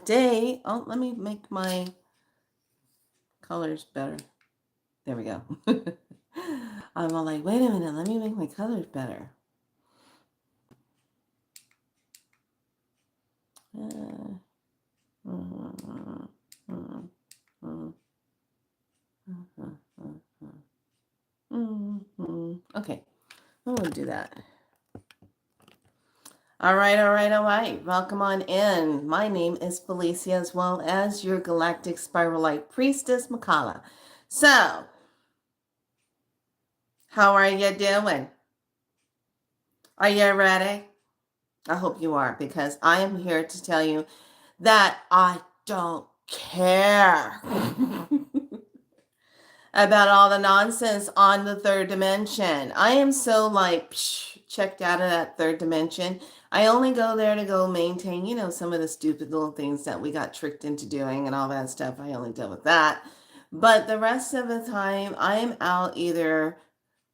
today, oh, let me make my colors better. There we go. I'm all like, wait a minute, let me make my colors better. Okay, I'm going to do that. All right. Welcome on in. My name is Felicia, as well as your Galactic Spiral Light Priestess, Makala. So, how are you doing? Are you ready? I hope you are, because I am here to tell you that I don't care about all the nonsense on the third dimension. I am so checked out of that third dimension. I only go there to go maintain, some of the stupid little things that we got tricked into doing and all that stuff. I only deal with that. But the rest of the time, I am out either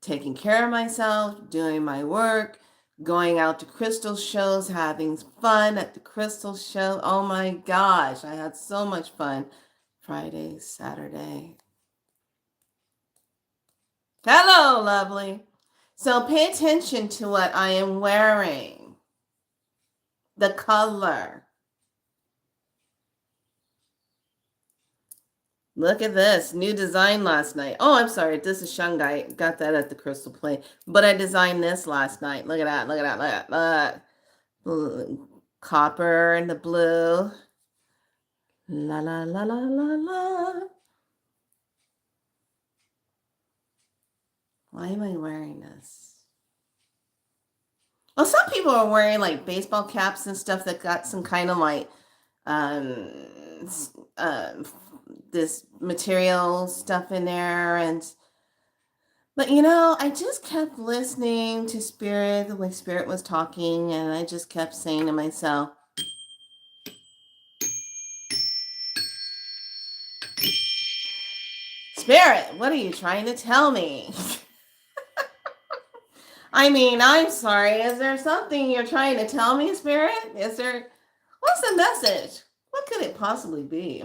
taking care of myself, doing my work, going out to crystal shows, having fun at the crystal show. Oh my gosh, I had so much fun. Friday, Saturday. Hello, lovely. So pay attention to what I am wearing. The color. Look at this. New design last night. Oh, I'm sorry. This is Shungai. Got that at the Crystal Play. But I designed this last night. Look at that. Look at that. Look at that. Copper and the blue. La, la, la, la, la, la. Why am I wearing this? Well, some people are wearing like baseball caps and stuff that got some kind of like this material stuff in there. But I just kept listening to Spirit, the way Spirit was talking, and I just kept saying to myself, Spirit, what are you trying to tell me? I mean, I'm sorry. Is there something you're trying to tell me, Spirit? What's the message? What could it possibly be?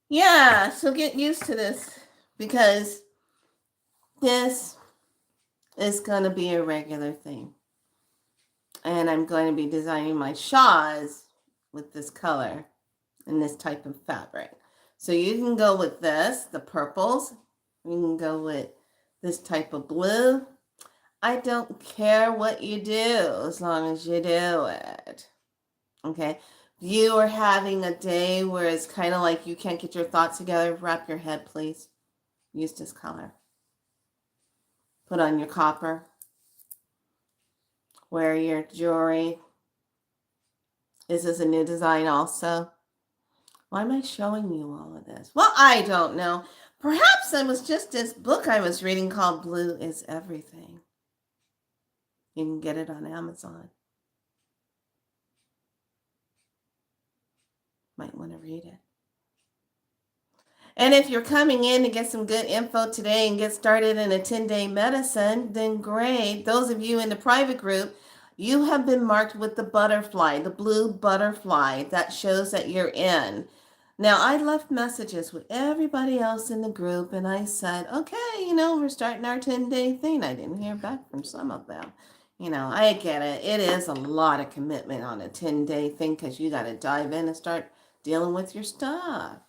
Yeah, so get used to this, because this is going to be a regular thing. And I'm going to be designing my shawls with this color and this type of fabric. So you can go with this, the purples. You can go with this type of blue. I don't care what you do as long as you do it. Okay? You are having a day where it's kind of like you can't get your thoughts together. Wrap your head, please. Use this color. Put on your copper. Wear your jewelry. Is this a new design also? Why am I showing you all of this? Well, I don't know. Perhaps it was just this book I was reading called Blue is Everything. You can get it on Amazon. Might want to read it. And if you're coming in to get some good info today and get started in a 10-day medicine, then great. Those of you in the private group, you have been marked with the butterfly, the blue butterfly that shows that you're in. Now, I left messages with everybody else in the group, and I said, okay, we're starting our 10-day thing. I didn't hear back from some of them. I get it. It is a lot of commitment on a 10-day thing, because you got to dive in and start dealing with your stuff.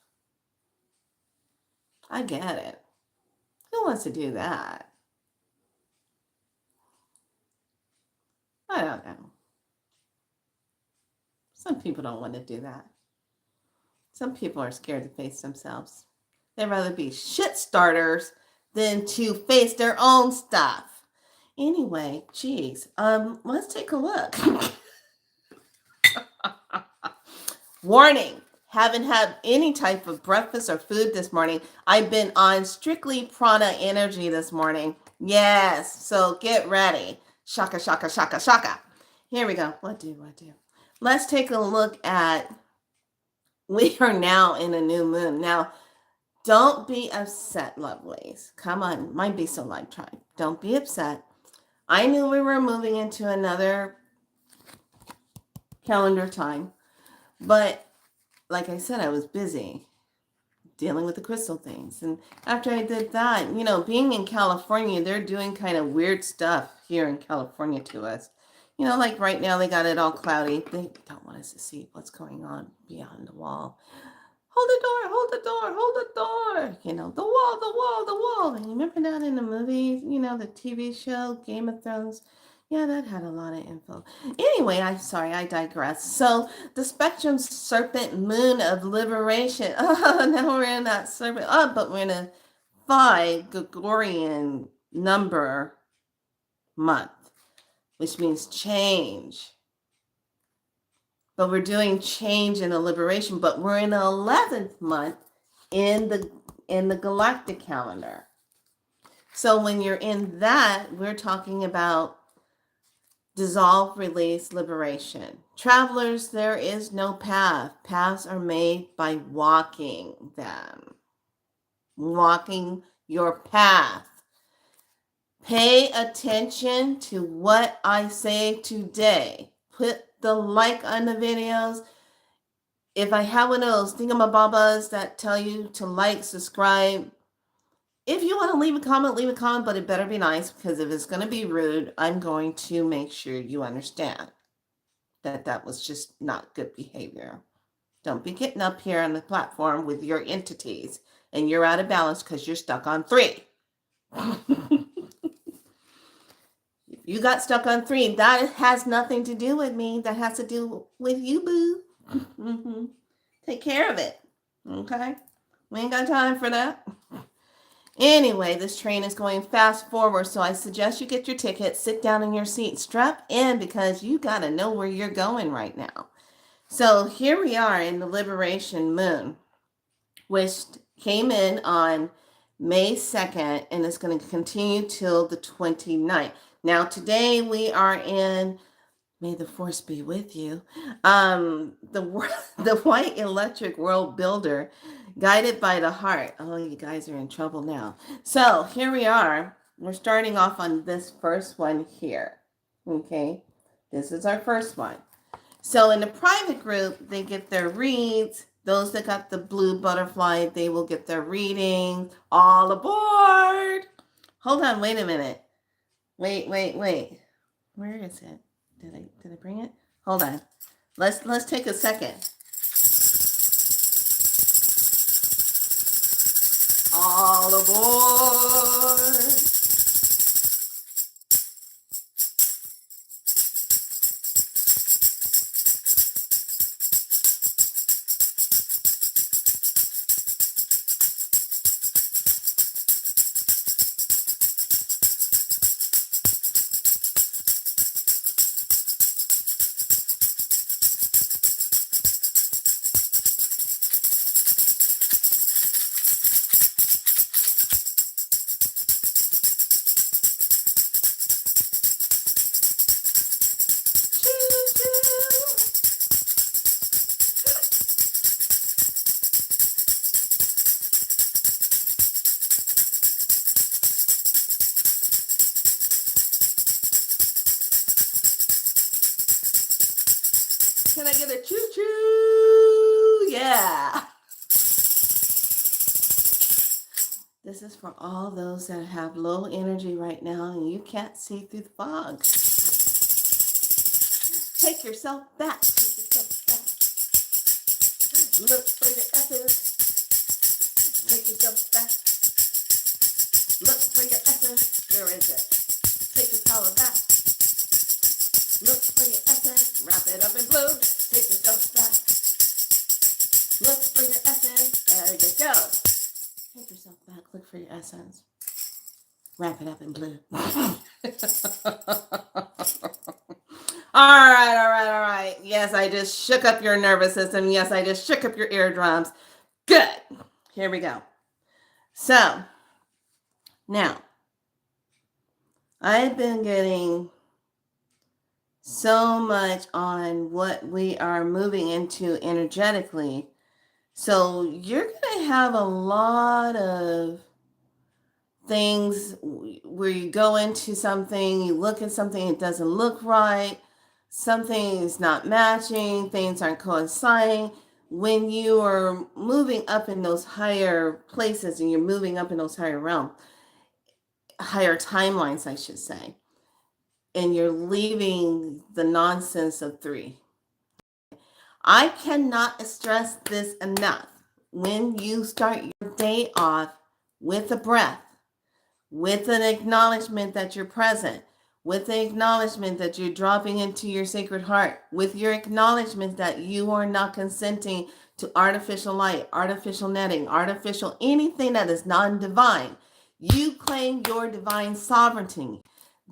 I get it. Who wants to do that? I don't know. Some people don't want to do that. Some people are scared to face themselves. They'd rather be shit starters than to face their own stuff. Anyway, geez, let's take a look. Warning. Haven't had any type of breakfast or food this morning. I've been on strictly prana energy this morning. Yes, so get ready. Shaka, shaka, shaka, shaka. Here we go. What do? Let's take a look at, we are now in a new moon. Now, Don't be upset, lovelies. Come on, might be so live tribe. Don't be upset. I knew we were moving into another calendar time, but like I said, I was busy dealing with the crystal things. And after I did that, being in California, they're doing kind of weird stuff here in California to us. Like right now, they got it all cloudy. They don't want us to see what's going on beyond the wall. Hold the door, hold the door, hold the door. The wall, the wall, the wall. And you remember that in the movies, the TV show, Game of Thrones? Yeah, that had a lot of info. Anyway, I'm sorry, I digress. So, the spectrum serpent moon of liberation. Oh, now we're in that serpent. Oh, but we're in a 5 Gregorian number month, which means change. But we're doing change and a liberation, but we're in the 11th month in the galactic calendar. So when you're in that, we're talking about dissolve, release, liberation. Travelers, there is no path. Paths are made by walking them. Walking your path. Pay attention to what I say today. Put the like on the videos. If I have one of those thingamabobas that tell you to like, subscribe, if you want to leave a comment, but it better be nice, because if it's going to be rude, I'm going to make sure you understand that was just not good behavior. Don't be getting up here on the platform with your entities and you're out of balance because you're stuck on 3. You got stuck on 3. That has nothing to do with me. That has to do with you, boo. Mm-hmm. Take care of it. Okay? We ain't got time for that. Anyway, this train is going fast forward, so I suggest you get your ticket, sit down in your seat, strap in, because you got to know where you're going right now. So here we are in the Liberation Moon, which came in on May 2nd, and it's going to continue till the 29th. Now, today we are in, may the force be with you, the White Electric World Builder, guided by the heart. Oh, you guys are in trouble now. So here we are. We're starting off on this first one here. Okay, this is our first one. So in the private group, they get their reads. Those that got the blue butterfly, they will get their reading. All aboard! Hold on, wait a minute. Wait. Where is it? Did I bring it? Hold on. Let's take a second. All aboard! Can I get a choo-choo? Yeah. This is for all those that have low energy right now and you can't see through the fog. Take yourself back. Take yourself back. Look for your essence. Take yourself back. Look for your essence. Where is it? Take your power back. Look for your essence. Wrap it up in blue. Take yourself back. Look for your essence. There you go. Take yourself back. Look for your essence. Wrap it up in blue. All right. Yes, I just shook up your nervous system. Yes, I just shook up your eardrums. Good. Here we go. So, now, I've been getting so much on what we are moving into energetically So you're going to have a lot of things where you go into something, you look at something, it doesn't look right, something is not matching, things aren't coinciding. When you are moving up in those higher places and you're moving up in those higher realms, higher timelines, I should say, and you're leaving the nonsense of three. I cannot stress this enough. When you start your day off with a breath, with an acknowledgement that you're present, with the acknowledgement that you're dropping into your sacred heart, with your acknowledgement that you are not consenting to artificial light, artificial netting, artificial anything that is non-divine, you claim your divine sovereignty.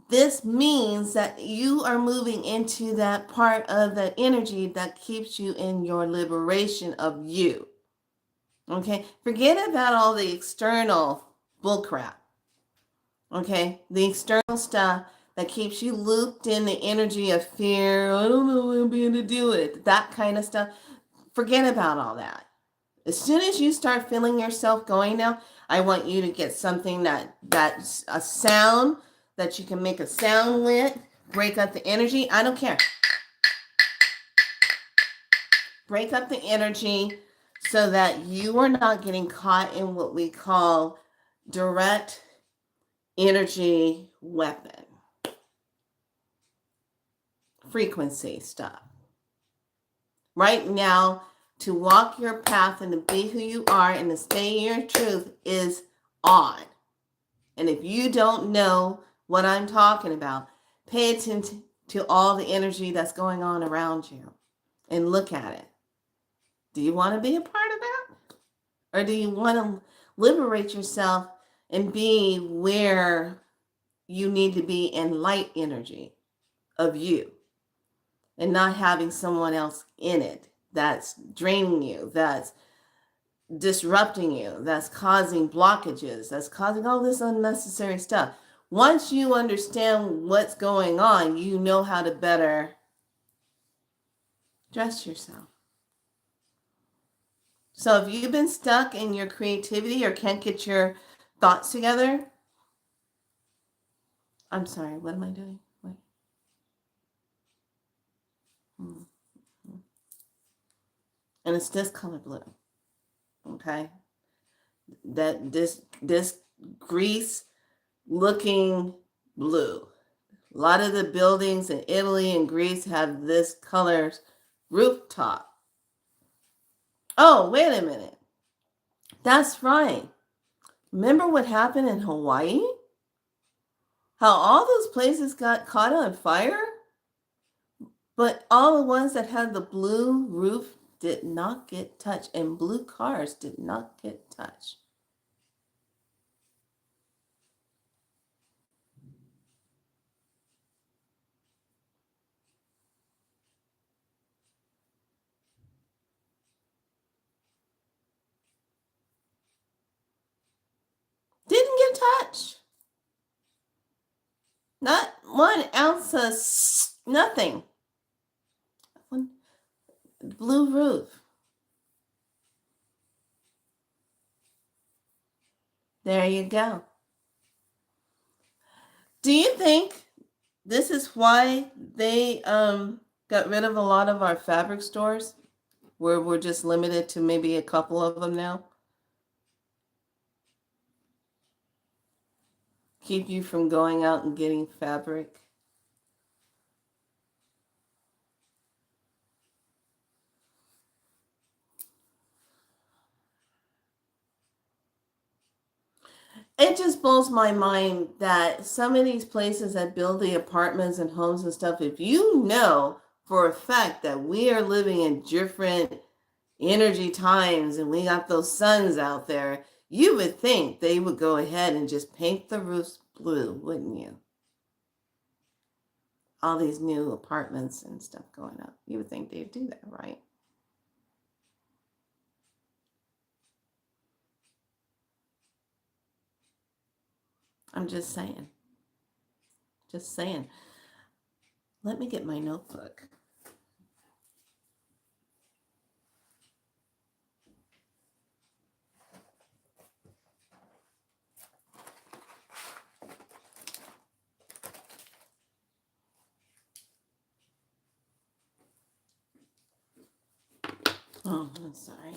This means that you are moving into that part of the energy that keeps you in your liberation of you. Okay? Forget about all the external bullcrap. Okay? The external stuff that keeps you looped in the energy of fear. I don't know what I'm going to do with it. That kind of stuff. Forget about all that. As soon as you start feeling yourself going now, I want you to get something that's a sound that you can make a sound with, break up the energy. I don't care. Break up the energy so that you are not getting caught in what we call direct energy weapon frequency stuff. Right now, to walk your path and to be who you are and to stay in your truth is on. And if you don't know what I'm talking about, pay attention to all the energy that's going on around you and look at it. Do you want to be a part of that? Or do you want to liberate yourself and be where you need to be in light energy of you and not having someone else in it that's draining you, that's disrupting you, that's causing blockages, that's causing all this unnecessary stuff? Once you understand what's going on, you know how to better dress yourself. So if you've been stuck in your creativity or can't get your thoughts together, I'm sorry, what am I doing? Wait. And it's this color blue. Okay? That this grease looking blue. A lot of the buildings in Italy and Greece have this color's rooftop. Oh, wait a minute. That's right. Remember what happened in Hawaii? How all those places got caught on fire? But all the ones that had the blue roof did not get touched, and blue cars did not get touched. Didn't get touched. Not 1 ounce of nothing. Blue roof. There you go. Do you think this is why they got rid of a lot of our fabric stores, where we're just limited to maybe a couple of them now? Keep you from going out and getting fabric? It just blows my mind that some of these places that build the apartments and homes and stuff, if you know for a fact that we are living in different energy times and we got those suns out there, you would think they would go ahead and just paint the roofs blue, wouldn't you? All these new apartments and stuff going up. You would think they'd do that, right? I'm just saying. Just saying. Let me get my notebook. Oh, I'm sorry.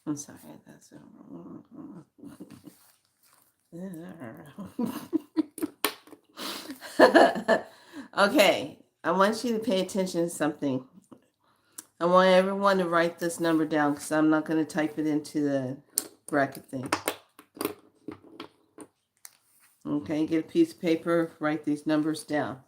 I'm sorry. That's okay. I want you to pay attention to something. I want everyone to write this number down because I'm not going to type it into the bracket thing. Okay, get a piece of paper, write these numbers down.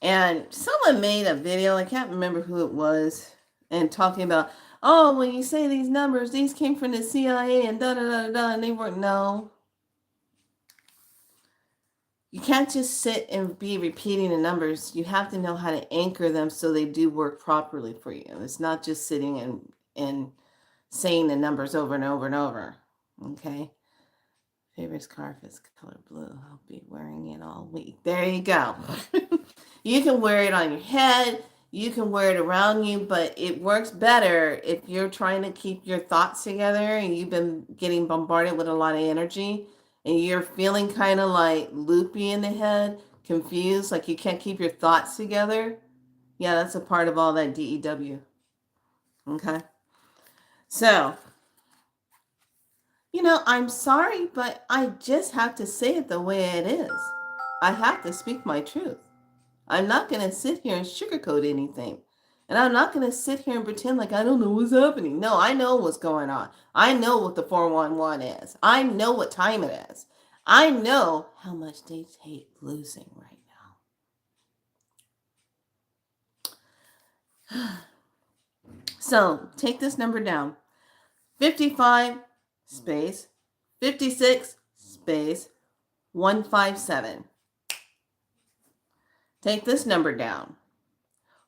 And someone made a video, I can't remember who it was, and talking about, oh, when you say these numbers, these came from the CIA and da-da-da-da, and they weren't, no. You can't just sit and be repeating the numbers. You have to know how to anchor them so they do work properly for you. It's not just sitting and saying the numbers over and over and over. Okay? Favorite scarf is color blue. I'll be wearing it all week. There you go. You can wear it on your head. You can wear it around you, but it works better if you're trying to keep your thoughts together and you've been getting bombarded with a lot of energy and you're feeling kind of like loopy in the head, confused, like you can't keep your thoughts together. Yeah, that's a part of all that DEW. Okay? So, I'm sorry, but I just have to say it the way it is. I have to speak my truth. I'm not going to sit here and sugarcoat anything. And I'm not going to sit here and pretend like I don't know what's happening. No, I know what's going on. I know what the 411 is. I know what time it is. I know how much they hate losing right now. So take this number down. 55 space 56 space 157. Take this number down.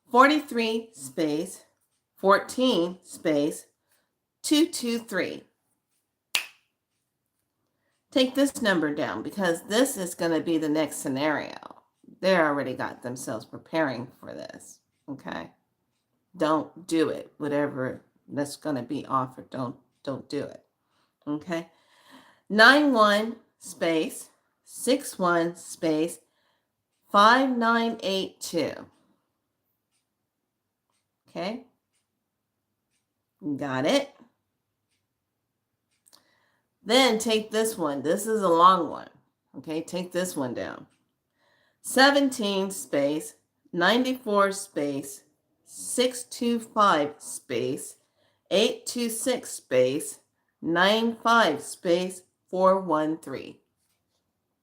43 space 14 space 223. Take this number down because this is going to be the next scenario. They already got themselves preparing for this. Okay? Don't do it. Whatever that's going to be offered, don't do it. Okay? 91 space 61 space 5982. Okay? Got it? Then take this one. This is a long one. Okay, take this one down. 17 space 94 space 625 space 826 space 95 space 413.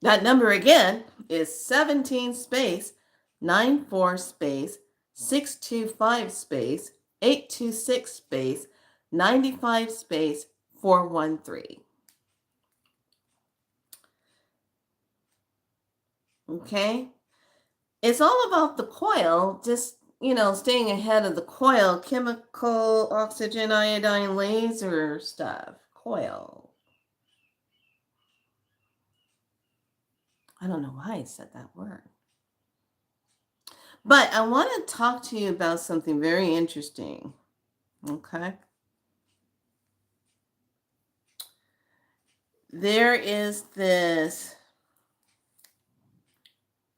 That number again is 17 space 94 space 625 space 826 space 95 space 413. Okay? It's all about the coil, just, staying ahead of the coil, chemical, oxygen, iodine, laser stuff. Coil. I don't know why I said that word. But I want to talk to you about something very interesting. Okay? There is the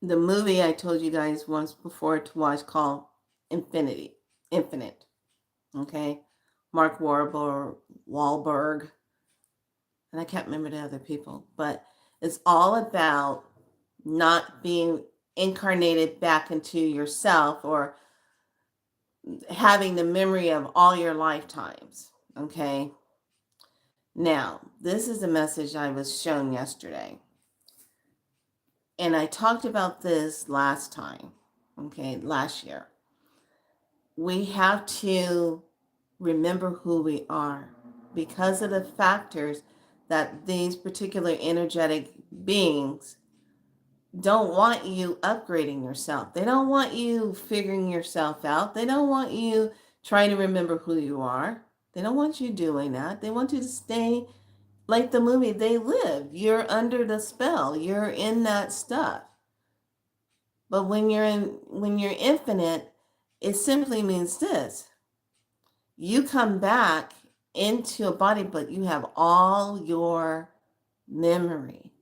movie I told you guys once before to watch called Infinite. Okay? Mark Wahlberg. And I can't remember the other people. But it's all about not being incarnated back into yourself or having the memory of all your lifetimes. Okay? Now, this is a message I was shown yesterday. And I talked about this last time, last year. We have to remember who we are because of the factors that these particular energetic beings don't want you upgrading yourself. They don't want you figuring yourself out. They don't want you trying to remember who you are. They don't want you doing that. They want you to stay like the movie They Live. You're under the spell. You're in that stuff. But when you're infinite, it simply means this. You come back into a body, but you have all your memory.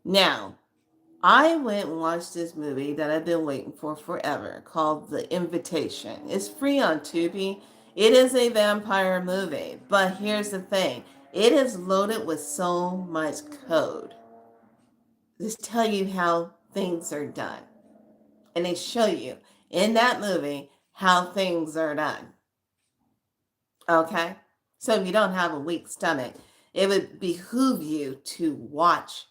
Now, I went and watched this movie that I've been waiting for forever called The Invitation. It's free on Tubi. It is a vampire movie, but here's the thing. It is loaded with so much code. Just tell you how things are done. And they show you in that movie how things are done. Okay? So if you don't have a weak stomach, it would behoove you to watch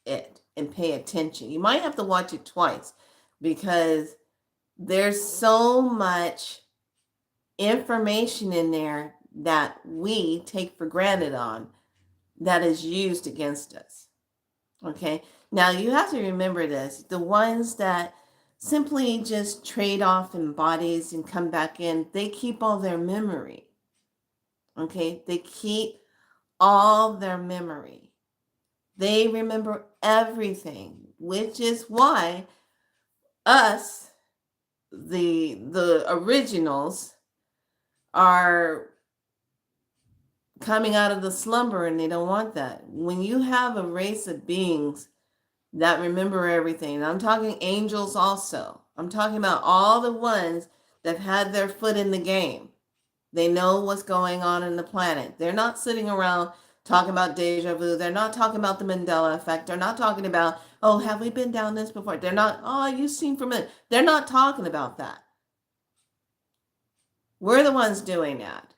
it and pay attention. You might have to watch it twice because there's so much information in there that we take for granted on that is used against us. Okay? Now you have to remember this. The ones that simply just trade off in bodies and come back in, they keep all their memory. Okay? They keep all their memory. They remember everything, which is why us, the originals, are coming out of the slumber, and they don't want that. When you have a race of beings that remember everything, and I'm talking angels also. I'm talking about all the ones that had their foot in the game. They know what's going on in the planet. They're not sitting around talking about deja vu. They're not talking about the Mandela effect. They're not talking about, oh, have we been down this before? They're not, oh, you've seen from it. They're not talking about that. We're the ones doing that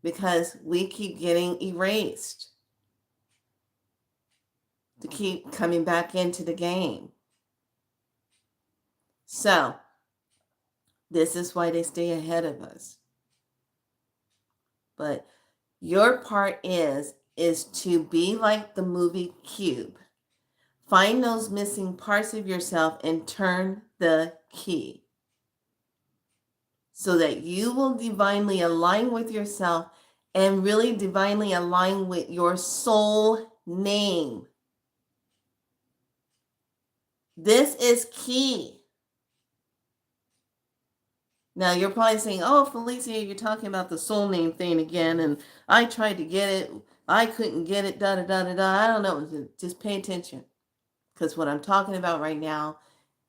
because we keep getting erased to keep coming back into the game. So, this is why they stay ahead of us. But your part is to be like the movie Cube. Find those missing parts of yourself and turn the key so that you will divinely align with yourself and really divinely align with your soul name. This is key. Now, you're probably saying, oh, Felicia, you're talking about the soul name thing again, and I tried to get it. I couldn't get it, da-da-da-da-da. I don't know. Just pay attention. Because what I'm talking about right now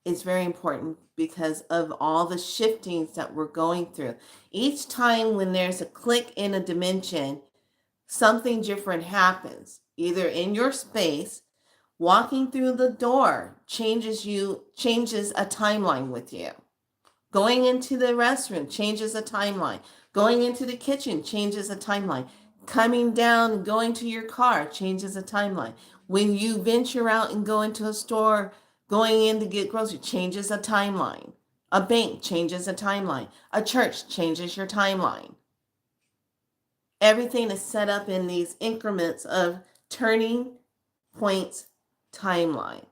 is very important because of all the shiftings that we're going through. Each time when there's a click in a dimension, something different happens. Either in your space, walking through the door changes a timeline with you. Going into the restroom changes a timeline. Going into the kitchen changes a timeline. Coming down and going to your car changes a timeline. When you venture out and go into a store, going in to get groceries changes a timeline. A bank changes a timeline. A church changes your timeline. Everything is set up in these increments of turning points timeline.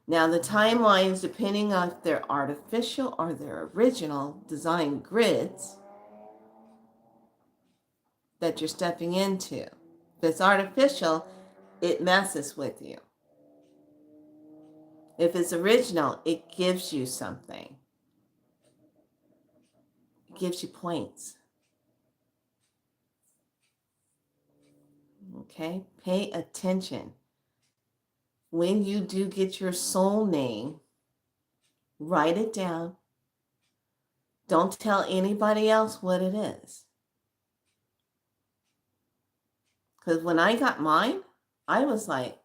Now, the timelines, depending on if they're artificial or they're original design grids that you're stepping into. If it's artificial, it messes with you. If it's original, it gives you something. It gives you points. Okay? Pay attention. When you do get your soul name, write it down. Don't tell anybody else what it is. Because when I got mine, I was like,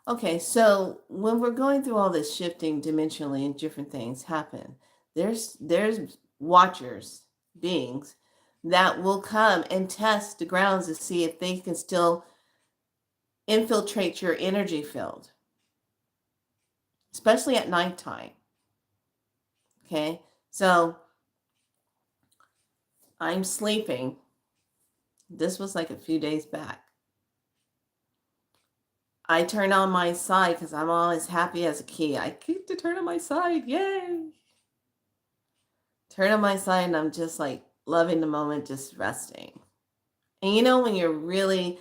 okay, so when we're going through all this shifting dimensionally and different things happen, there's watchers, beings, that will come and test the grounds to see if they can still infiltrate your energy field, especially at nighttime. Okay, so I'm sleeping. This was like a few days back. I turn on my side because I'm always happy as a key. I get to turn on my side. Yay! Turn on my side and I'm just like loving the moment, just resting. And you know, when you're really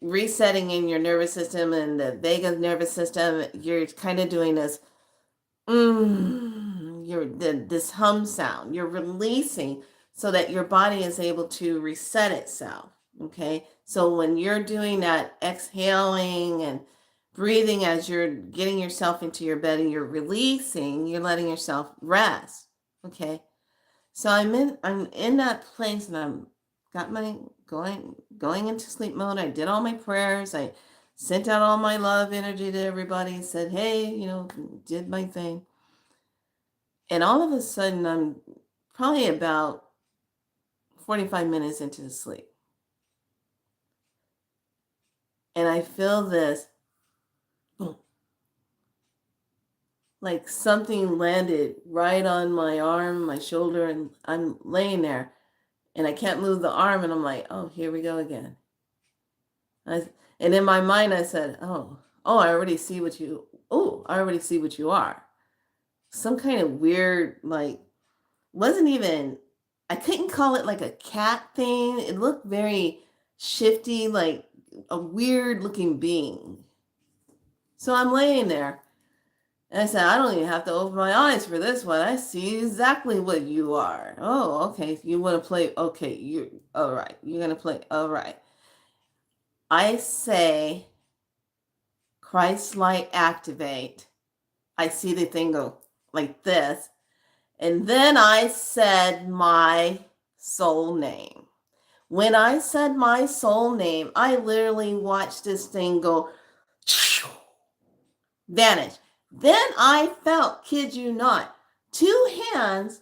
resetting in your nervous system and the vagus nervous system, you're kind of doing this, this hum sound. You're releasing so that your body is able to reset itself. Okay. So when you're doing that exhaling and breathing as you're getting yourself into your bed and you're releasing, you're letting yourself rest. Okay. So I'm in that place and I'm got my going into sleep mode. I did all my prayers. I sent out all my love energy to everybody and said, hey, did my thing. And all of a sudden I'm probably about 45 minutes into the sleep. And I feel this boom, like something landed right on my arm, my shoulder, and I'm laying there and I can't move the arm. And I'm like, oh, here we go again. And in my mind, I said, I already see what you are. Some kind of weird, like, wasn't even, I couldn't call it like a cat thing. It looked very shifty, like a weird looking being. So I'm laying there and I said, I don't even have to open my eyes for this one. I see exactly what you are. Oh, okay. You want to play? Okay. All right. You're going to play. All right. I say, Christ light activate. I see the thing go like this. And then I said my soul name. When I said my soul name, I literally watched this thing go vanish. Then I felt, kid you not, 2 hands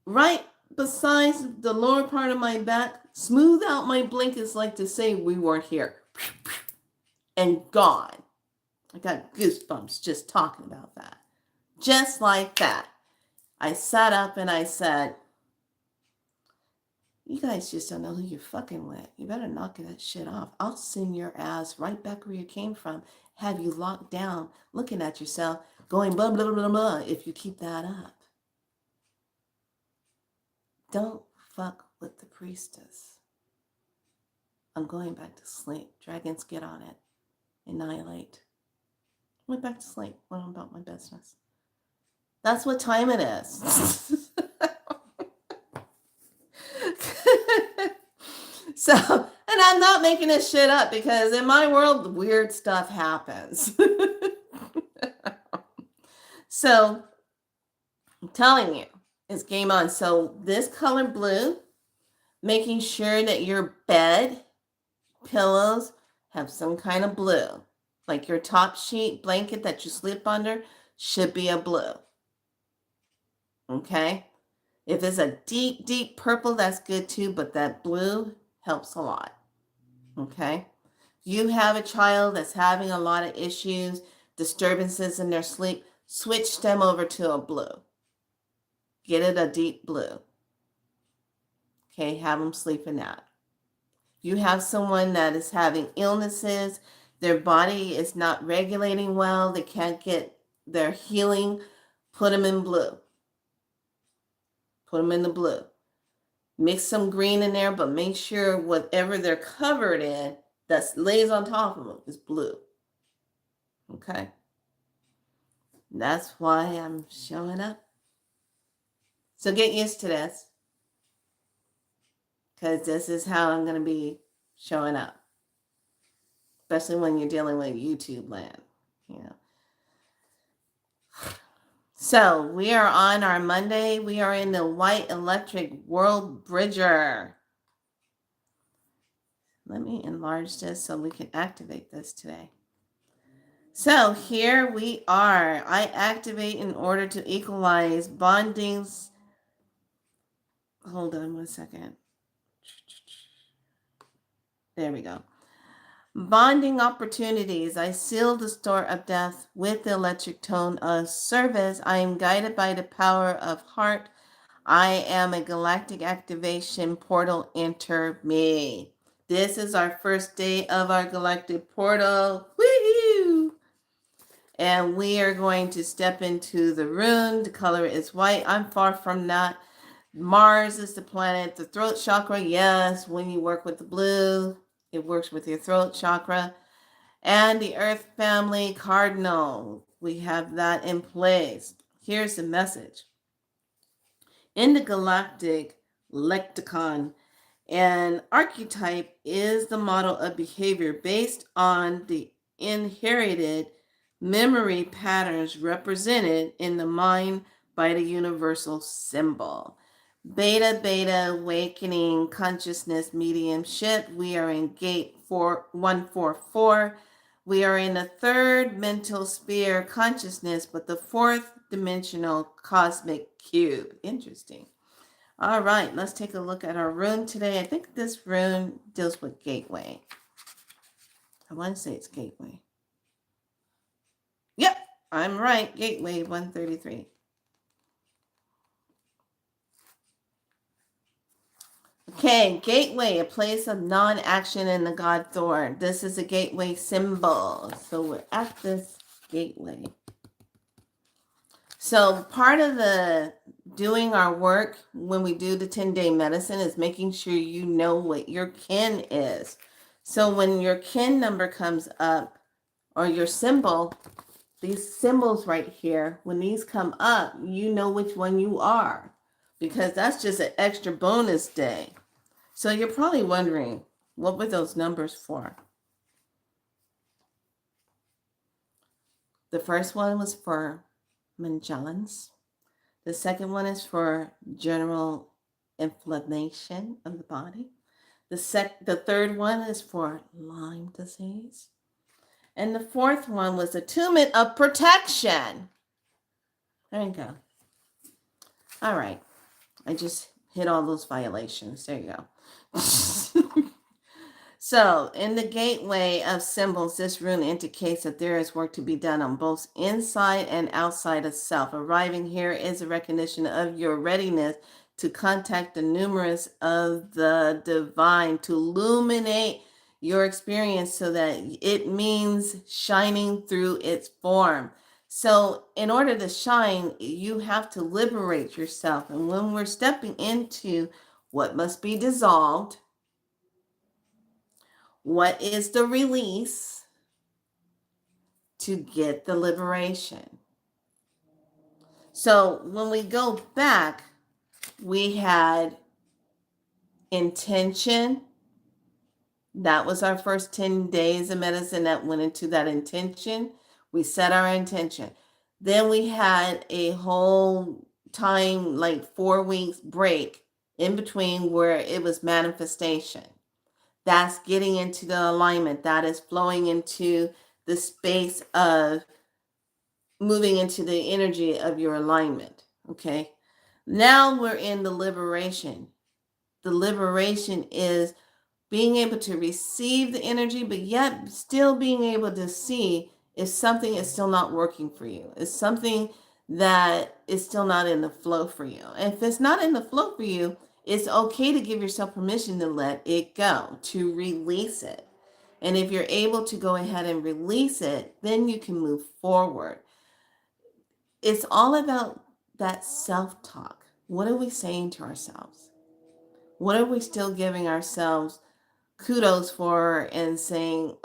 right beside the lower part of my back, smooth out my blankets like to say we weren't here. And gone. I got goosebumps just talking about that. Just like that. I sat up and I said, you guys just don't know who you're fucking with. You better knock that shit off. I'll send your ass right back where you came from. Have you locked down, looking at yourself, going blah, blah, blah, blah, if you keep that up. Don't fuck with the priestess. I'm going back to sleep. Dragons, get on it. Annihilate. Went back to sleep. Went on about my business. That's what time it is. So, and I'm not making this shit up because in my world, weird stuff happens. So, I'm telling you, it's game on. So, this color blue, making sure that your bed, pillows have some kind of blue. Like your top sheet blanket that you sleep under should be a blue. Okay? If it's a deep, deep purple, that's good too, but that blue helps a lot. Okay? You have a child that's having a lot of issues, disturbances in their sleep, switch them over to a blue. Get it a deep blue. Okay? Have them sleep in that. You have someone that is having illnesses, their body is not regulating well, they can't get their healing, put them in blue. Put them in the blue. Mix some green in there, but make sure whatever they're covered in that lays on top of them is blue. Okay? That's why I'm showing up. So get used to this. Because this is how I'm going to be showing up. Especially when you're dealing with YouTube land. So we are on our Monday. We are in the White Electric World Bridger. Let me enlarge this so we can activate this today. So here we are. I activate in order to equalize bondings. Hold on one second. There we go. Bonding opportunities. I seal the store of death with the electric tone of service. I am guided by the power of heart. I am a galactic activation portal. Enter me. This is our first day of our galactic portal. Woohoo! And we are going to step into the rune. The color is white. I'm far from that. Mars is the planet. The throat chakra, yes, when you work with the blue, it works with your throat chakra. And the Earth family cardinal, we have that in place. Here's the message. In the galactic lexicon, an archetype is the model of behavior based on the inherited memory patterns represented in the mind by the universal symbol. Beta, beta, awakening, consciousness, mediumship. We are in gate 144. We are in the third mental sphere consciousness, but the fourth dimensional cosmic cube. Interesting. All right, let's take a look at our rune today. I think this rune deals with gateway. I want to say it's gateway. Yep, I'm right. Gateway 133. Okay, gateway, a place of non-action in the god Thor. This is a gateway symbol. So we're at this gateway. So part of the doing our work when we do the 10-day medicine is making sure you know what your kin is. So when your kin number comes up or your symbol, these symbols right here, when these come up, you know which one you are because that's just an extra bonus day. So you're probably wondering, what were those numbers for? The first one was for Magellan's. The second one is for general inflammation of the body. The third one is for Lyme disease. And the fourth one was attunement of protection. There you go. All right. I just hit all those violations. There you go. So, in the gateway of symbols, this rune indicates that there is work to be done on both inside and outside of self. Arriving here is a recognition of your readiness to contact the numerous of the divine, to illuminate your experience so that it means shining through its form. So, in order to shine, you have to liberate yourself. And when we're stepping into what must be dissolved, what is the release to get the liberation? So when we go back, we had intention. That was our first 10 days of medicine that went into that intention. We set our intention. Then we had a whole time, like 4 weeks break in between where it was manifestation. That's getting into the alignment. That is flowing into the space of moving into the energy of your alignment. Okay. Now we're in the liberation. The liberation is being able to receive the energy, but yet still being able to see if something is still not working for you. It's something that is still not in the flow for you. And if it's not in the flow for you, it's okay to give yourself permission to let it go, to release it. And if you're able to go ahead and release it, then you can move forward. It's all about that self-talk. What are we saying to ourselves? What are we still giving ourselves kudos for and saying,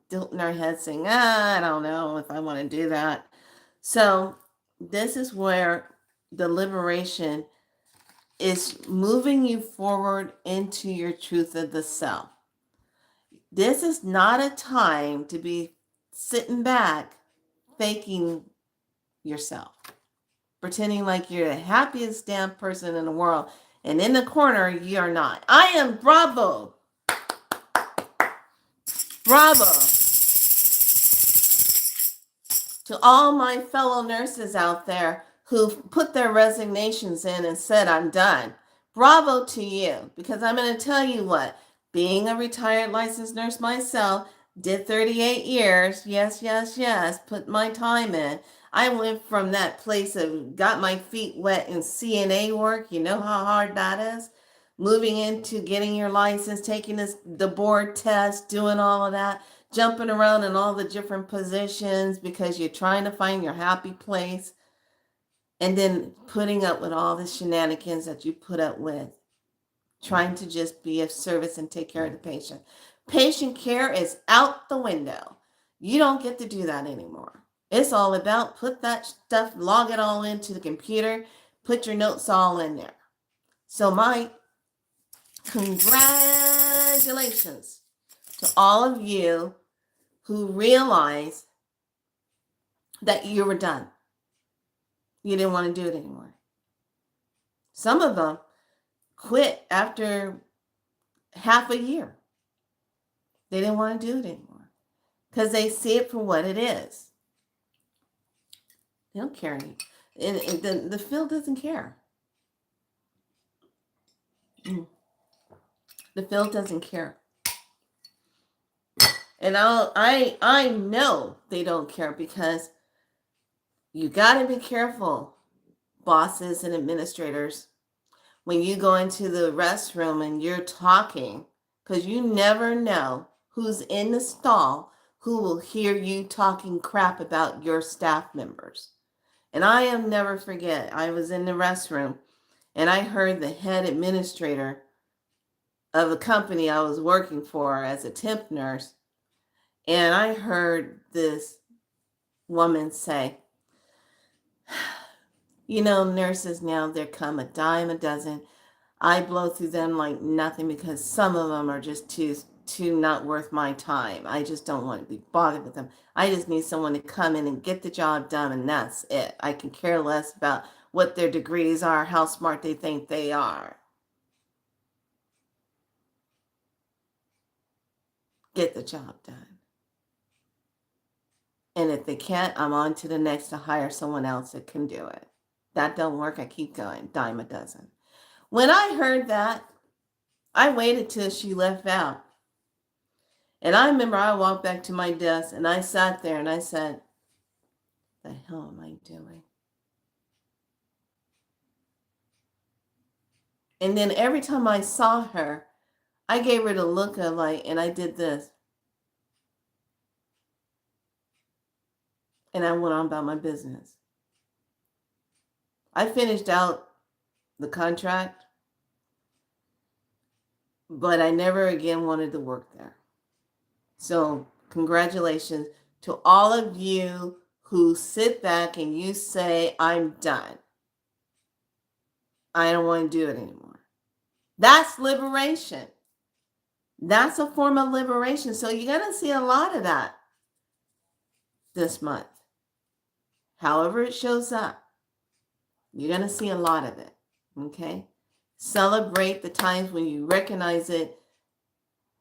tilting our head saying, I don't know if I want to do that. So this is where the liberation is moving you forward into your truth of the self. This is not a time to be sitting back faking yourself, pretending like you're the happiest damn person in the world, and in the corner you are not. I am bravo. Bravo to all my fellow nurses out there who've put their resignations in and said, I'm done. Bravo to you, because I'm going to tell you what, being a retired licensed nurse myself, did 38 years, yes, put my time in. I went from that place of got my feet wet in CNA work, you know how hard that is, moving into getting your license, taking the board test, doing all of that, jumping around in all the different positions because you're trying to find your happy place, and then putting up with all the shenanigans that you put up with, trying to just be of service and take care of the patient. Patient care is out the window. You don't get to do that anymore. It's all about put that stuff, log it all into the computer, put your notes all in there. So my congratulations to all of you who realized that you were done. You didn't want to do it anymore. Some of them quit after half a year. They didn't want to do it anymore because they see it for what it is. They don't care anymore. And the field doesn't care. The field doesn't care. And I know they don't care because you got to be careful, bosses and administrators, when you go into the restroom and you're talking, because you never know who's in the stall who will hear you talking crap about your staff members. And I'll never forget, I was in the restroom and I heard the head administrator of a company I was working for as a temp nurse. And I heard this woman say, you know, nurses now, they're come a dime a dozen. I blow through them like nothing because some of them are just too not worth my time. I just don't want to be bothered with them. I just need someone to come in and get the job done, and that's it. I can care less about what their degrees are, how smart they think they are. Get the job done. And if they can't, I'm on to the next to hire someone else that can do it. That don't work, I keep going, dime a dozen. When I heard that, I waited till she left out. And I remember I walked back to my desk and I sat there and I said, the hell am I doing? And then every time I saw her, I gave her the look of like, and I did this. And I went on about my business. I finished out the contract, but I never again wanted to work there. So congratulations to all of you who sit back and you say, I'm done. I don't want to do it anymore. That's liberation. That's a form of liberation. So you're going to see a lot of that this month. However it shows up, you're going to see a lot of it. Okay? Celebrate the times when you recognize it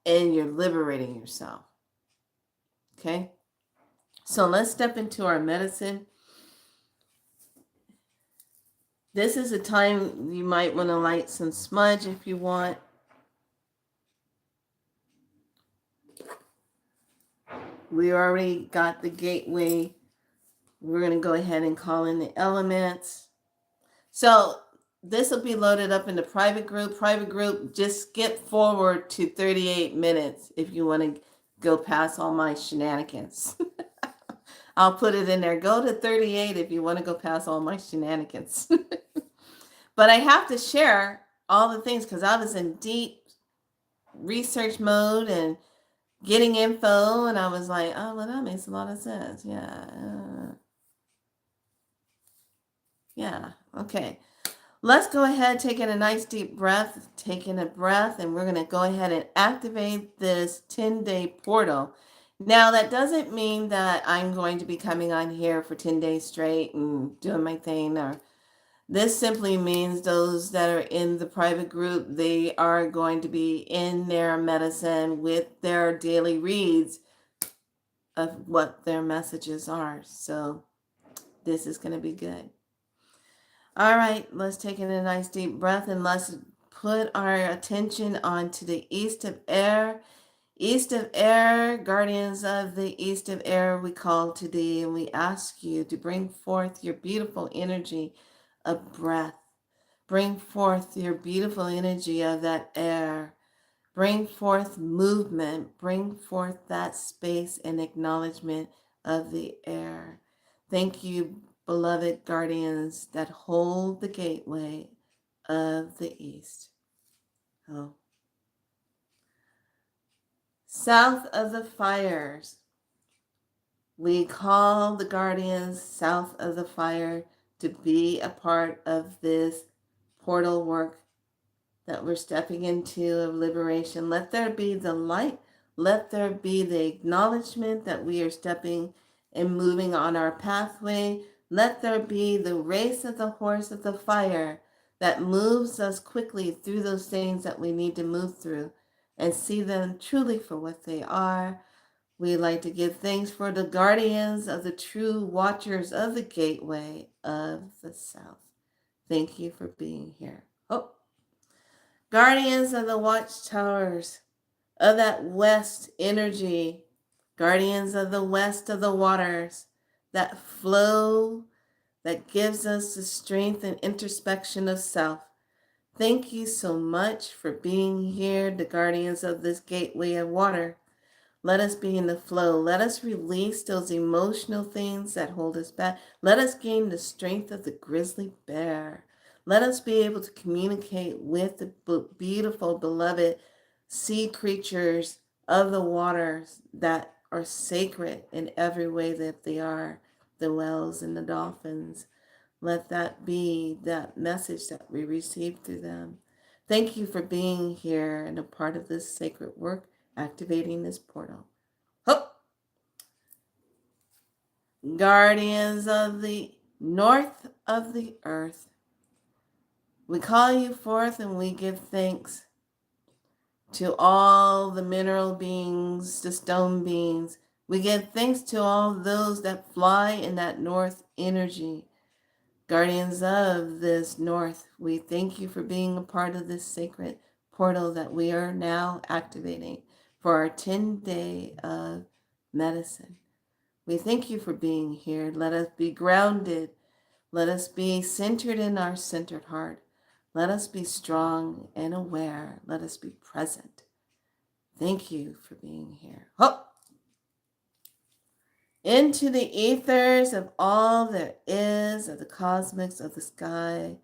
and you're liberating yourself. Okay? So let's step into our medicine. This is a time you might want to light some smudge if you want. We already got the gateway. We're going to go ahead and call in the elements. So this will be loaded up in the private group. Private group, just skip forward to 38 minutes if you want to go past all my shenanigans. I'll put it in there. Go to 38 if you want to go past all my shenanigans. But I have to share all the things because I was in deep research mode and getting info, and I was like, oh, well, that makes a lot of sense. Yeah. Okay. Let's go ahead, taking a nice deep breath, taking a breath, and we're going to go ahead and activate this 10-day portal. Now, that doesn't mean that I'm going to be coming on here for 10 days straight and doing my thing. Or this simply means those that are in the private group, they are going to be in their medicine with their daily reads of what their messages are. So this is going to be good. All right, let's take in a nice deep breath and let's put our attention onto the East of Air. East of Air, guardians of the East of Air, we call to thee and we ask you to bring forth your beautiful energy of breath. Bring forth your beautiful energy of that air. Bring forth movement. Bring forth that space and acknowledgement of the air. Thank you, beloved guardians that hold the gateway of the East. Oh. South of the fires, we call the guardians south of the fire to be a part of this portal work that we're stepping into of liberation. Let there be the light Let there be the acknowledgement that we are stepping and moving on our pathway. Let there be the race of the horse of the fire that moves us quickly through those things that we need to move through and see them truly for what they are. We like to give thanks for the guardians of the true watchers of the gateway of the South. Thank you for being here. Oh, guardians of the watchtowers of that west energy, guardians of the west of the waters that flow, that gives us the strength and introspection of self. Thank you so much for being here, the guardians of this gateway of water. Let us be in the flow. Let us release those emotional things that hold us back. Let us gain the strength of the grizzly bear. Let us be able to communicate with the beautiful, beloved sea creatures of the waters that are sacred in every way that they are, the whales and the dolphins. Let that be that message that we receive through them. Thank you for being here and a part of this sacred work, activating this portal. Hope. Guardians of the north of the earth, we call you forth and we give thanks to all the mineral beings, the stone beings. We give thanks to all those that fly in that north energy. Guardians of this north, we thank you for being a part of this sacred portal that we are now activating for our 10-day of medicine. We thank you for being here. Let us be grounded. Let us be centered in our centered heart. Let us be strong and aware. Let us be present. Thank you for being here. Hope. Into the ethers of all there is, of the cosmics, of the sky.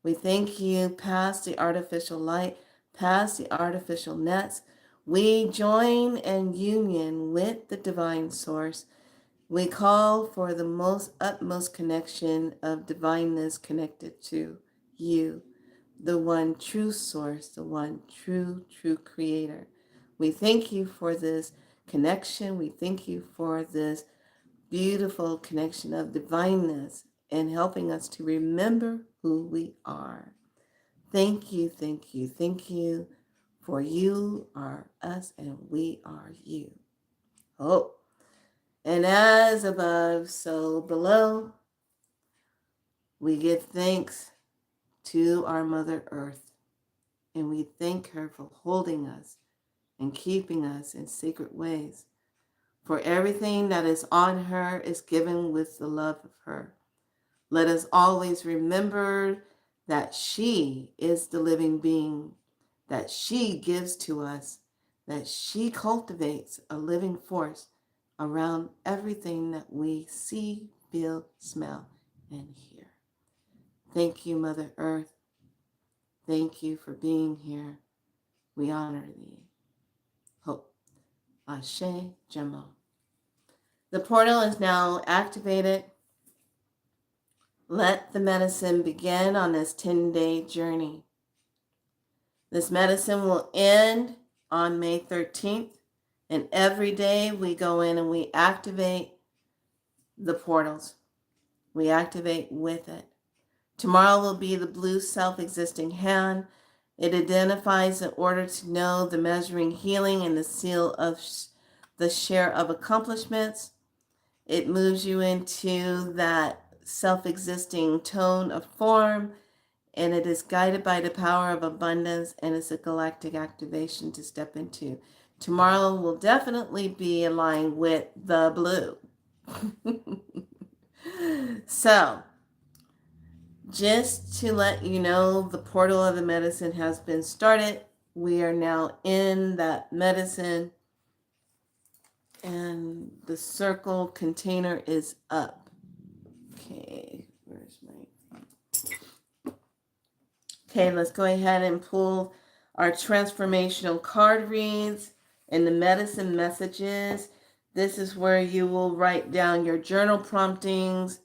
We thank you past the artificial light, past the artificial nets. We join in union with the divine source. We call for the most utmost connection of divineness connected to you, the one true source, the one true creator. We thank you for this connection. We thank you for this beautiful connection of divineness and helping us to remember who we are. Thank you, thank you, thank you, for you are us and we are you. Oh, and as above, so below, we give thanks to our Mother Earth, and we thank her for holding us and keeping us in sacred ways. For everything that is on her is given with the love of her. Let us always remember that she is the living being, that she gives to us, that she cultivates a living force around everything that we see, feel, smell, and hear. Thank you, Mother Earth. Thank you for being here. We honor thee. Hope. Ashe Jamo. The portal is now activated. Let the medicine begin on this 10-day journey. This medicine will end on May 13th. And every day we go in and we activate the portals. We activate with it. Tomorrow will be the blue self-existing hand. It identifies in order to know the measuring healing and the seal of the share of accomplishments. It moves you into that self-existing tone of form, and it is guided by the power of abundance, and it's a galactic activation to step into. Tomorrow will definitely be aligned with the blue. So, just to let you know, the portal of the medicine has been started. We are now in that medicine, and the circle container is up. Okay, where's my... Okay, let's go ahead and pull our transformational card reads and the medicine messages. This is where you will write down your journal promptings.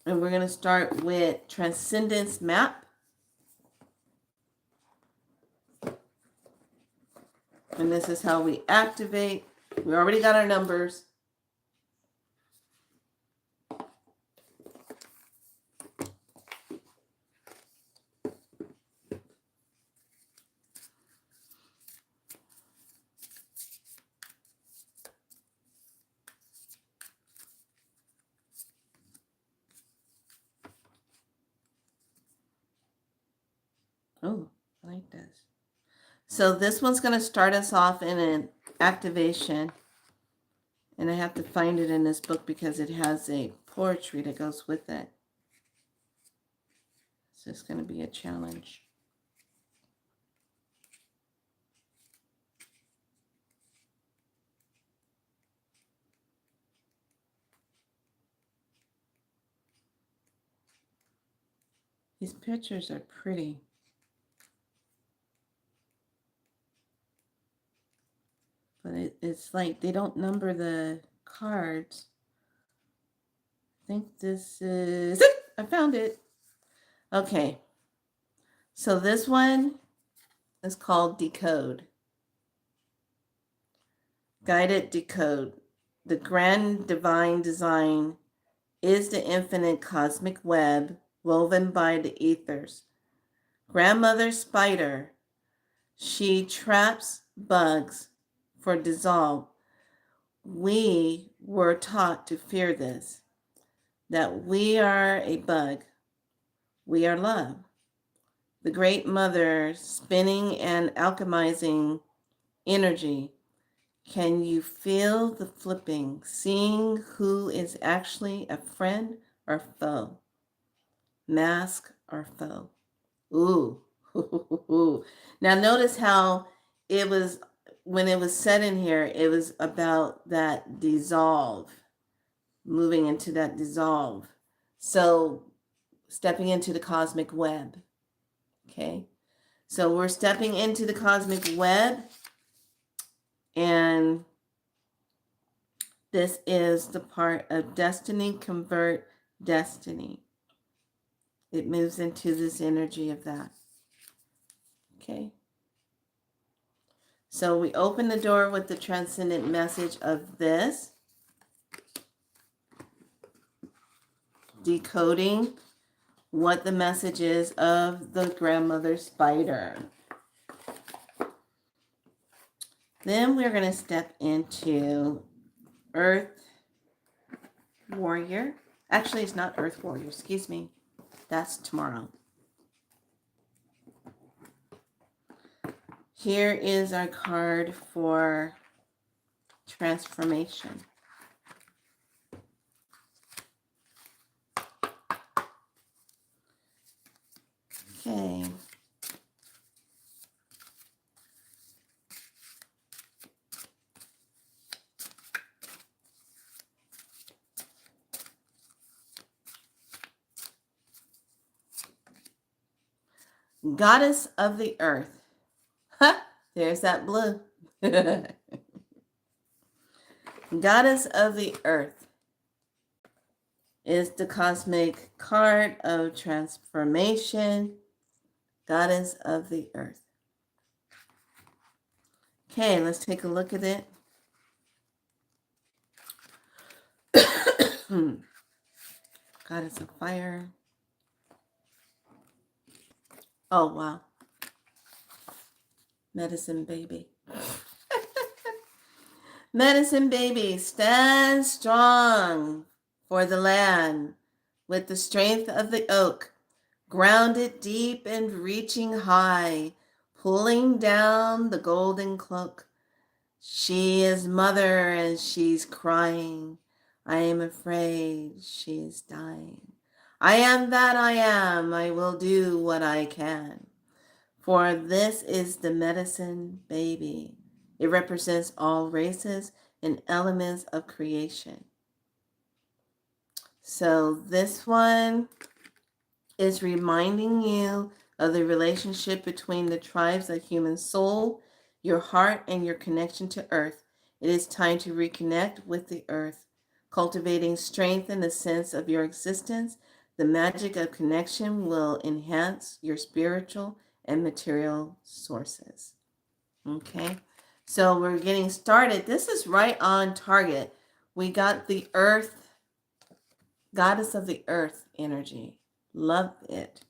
And we're going to start with Transcendence Map. And this is how we activate. We already got our numbers. Oh, I like this. So this one's going to start us off in an activation. And I have to find it in this book because it has a poetry that goes with it. So it's going to be a challenge. These pictures are pretty. But it's like they don't number the cards. I think this is... I found it. Okay. So this one is called Decode. Guided Decode. The grand divine design is the infinite cosmic web woven by the ethers. Grandmother Spider, she traps bugs for dissolve. We were taught to fear this, that we are a bug. We are love. The great mother spinning and alchemizing energy. Can you feel the flipping, seeing who is actually a friend or foe? Mask or foe? Ooh. Now notice how it was, when it was said in here, it was about that dissolve, moving into that dissolve. So stepping into the cosmic web. Okay. So we're stepping into the cosmic web, and this is the part of destiny, convert destiny. It moves into this energy of that. Okay. So we open the door with the transcendent message of this. Decoding what the message is of the grandmother spider. Then we're going to step into Earth Warrior. Actually, it's not Earth Warrior. Excuse me. That's tomorrow. Here is our card for transformation. Okay. Goddess of the earth. Ha! There's that blue. Goddess of the earth is the cosmic card of transformation. Goddess of the earth. Okay, let's take a look at it. Goddess of fire. Oh, wow. Medicine baby. Medicine baby, stand strong for the land with the strength of the oak, grounded deep and reaching high, pulling down the golden cloak. She is mother and she's crying. I am afraid she is dying. I am that I am. I will do what I can. For this is the medicine baby. It represents all races and elements of creation. So this one is reminding you of the relationship between the tribes of human soul, your heart, and your connection to earth. It is time to reconnect with the earth, cultivating strength in the sense of your existence. The magic of connection will enhance your spiritual and material sources. Okay, So we're getting started. This is right on target. We got the earth, goddess of the earth energy. Love it.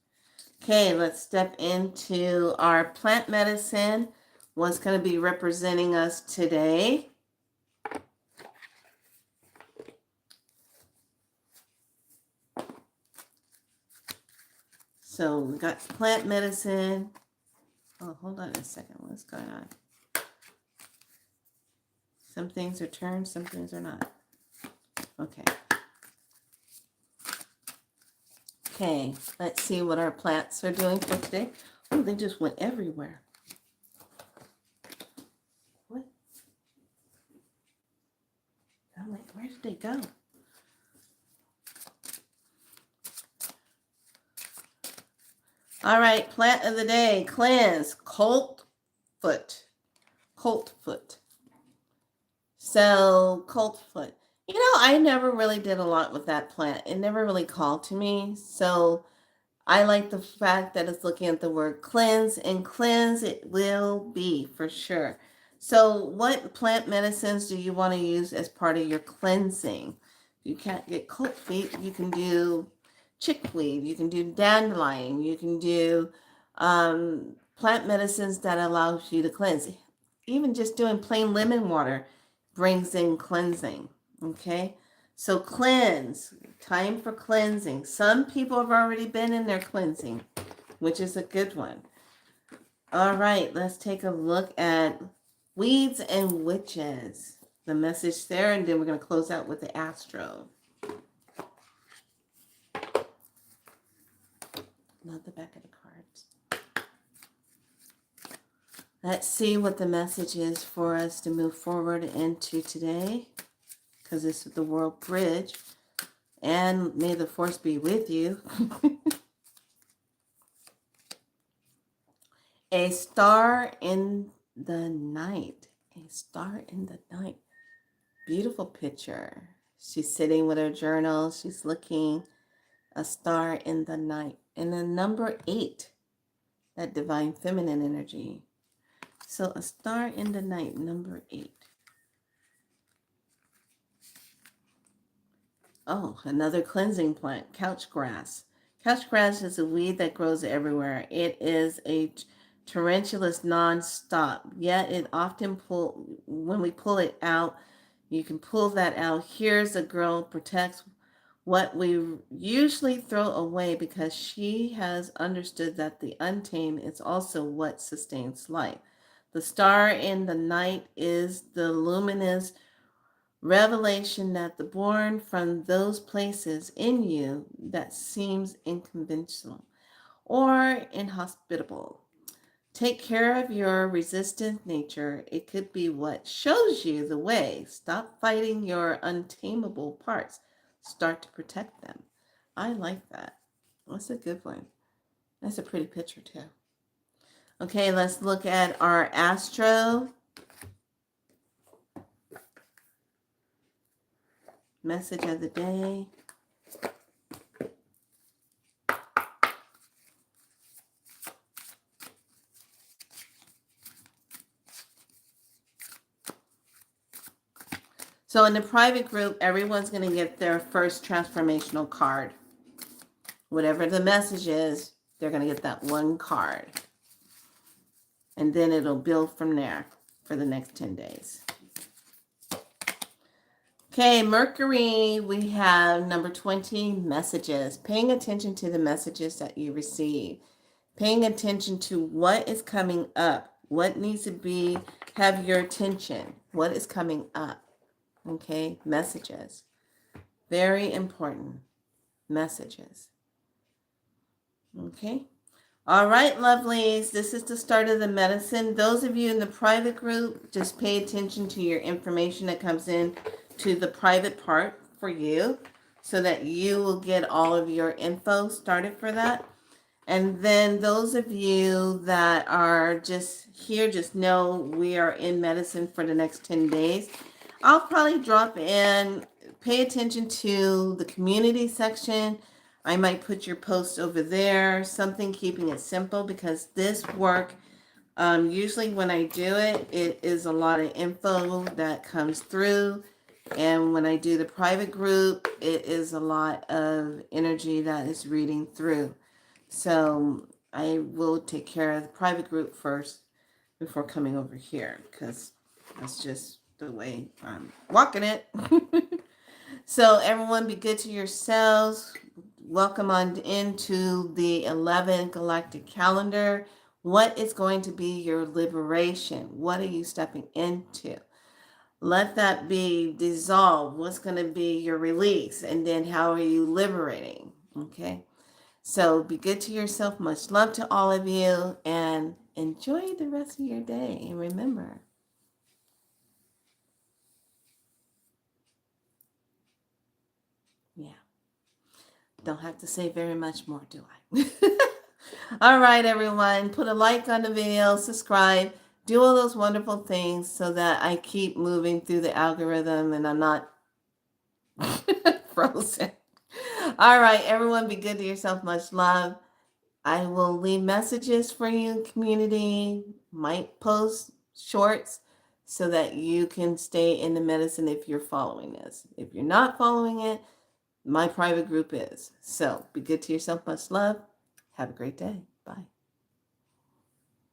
Okay, let's step into our plant medicine. What's going to be representing us today? So we got plant medicine. Oh, hold on a second. What's going on? Some things are turned, some things are not. Okay. Okay, let's see what our plants are doing for today. Oh, they just went everywhere. What? I'm like, where did they go? All right, plant of the day, cleanse, colt foot. So, colt foot. You know, I never really did a lot with that plant. It never really called to me. So, I like the fact that it's looking at the word cleanse, and cleanse it will be for sure. So, what plant medicines do you want to use as part of your cleansing? You can't get cold feet, you can do chickweed, you can do dandelion, you can do plant medicines that allows you to cleanse. Even just doing plain lemon water brings in cleansing. Okay, so cleanse. Time for cleansing. Some people have already been in their cleansing, which is a good one. All right, let's take a look at weeds and witches. The message there, and then we're going to close out with the astro. Not the back of the cards. Let's see what the message is for us to move forward into today, because this is the World Bridge. And may the force be with you. A star in the night. A star in the night. Beautiful picture. She's sitting with her journal. She's looking. A star in the night. And then number 8. That divine feminine energy. So a star in the night, number 8. Oh, another cleansing plant, couch grass. Couch grass is a weed that grows everywhere. It is a tarantulas non-stop, yet it often when we pull it out, you can pull that out. Here's a girl protects what we usually throw away because she has understood that the untamed is also what sustains life. The star in the night is the luminous revelation that the born from those places in you that seems unconventional or inhospitable. Take care of your resistant nature. It could be what shows you the way. Stop fighting your untamable parts. Start to protect them. I like that. That's a good one. That's a pretty picture too. Okay, let's look at our astro. Message of the day. So in the private group, everyone's going to get their first transformational card. Whatever the message is, they're going to get that one card. And then it'll build from there for the next 10 days. Okay, Mercury, we have number 20, messages. Paying attention to the messages that you receive. Paying attention to what is coming up. What needs to have your attention. What is coming up. Okay, messages. Very important. Messages. Okay. All right, lovelies. This is the start of the medicine. Those of you in the private group, just pay attention to your information that comes in to the private part for you so that you will get all of your info started for that. And then those of you that are just here, just know we are in medicine for the next 10 days. I'll probably drop in, pay attention to the community section. I might put your post over there, something keeping it simple, because this work Usually when I do it, it is a lot of info that comes through. And when I do the private group, it is a lot of energy that is reading through. So I will take care of the private group first before coming over here because that's just the way I'm walking it. So everyone be good to yourselves. Welcome on into the 11 galactic calendar. What is going to be your liberation? What are you stepping into? Let that be dissolved. What's going to be your release? And then how are you liberating? Okay. So be good to yourself. Much love to all of you and enjoy the rest of your day. And remember, yeah, don't have to say very much more, do I? All right, everyone. Put a like on the video, subscribe, do all those wonderful things so that I keep moving through the algorithm and I'm not frozen. All right, everyone, be good to yourself. Much love. I will leave messages for you, community, might post shorts so that you can stay in the medicine if you're following this. If you're not following it, my private group is. So be good to yourself. Much love. Have a great day.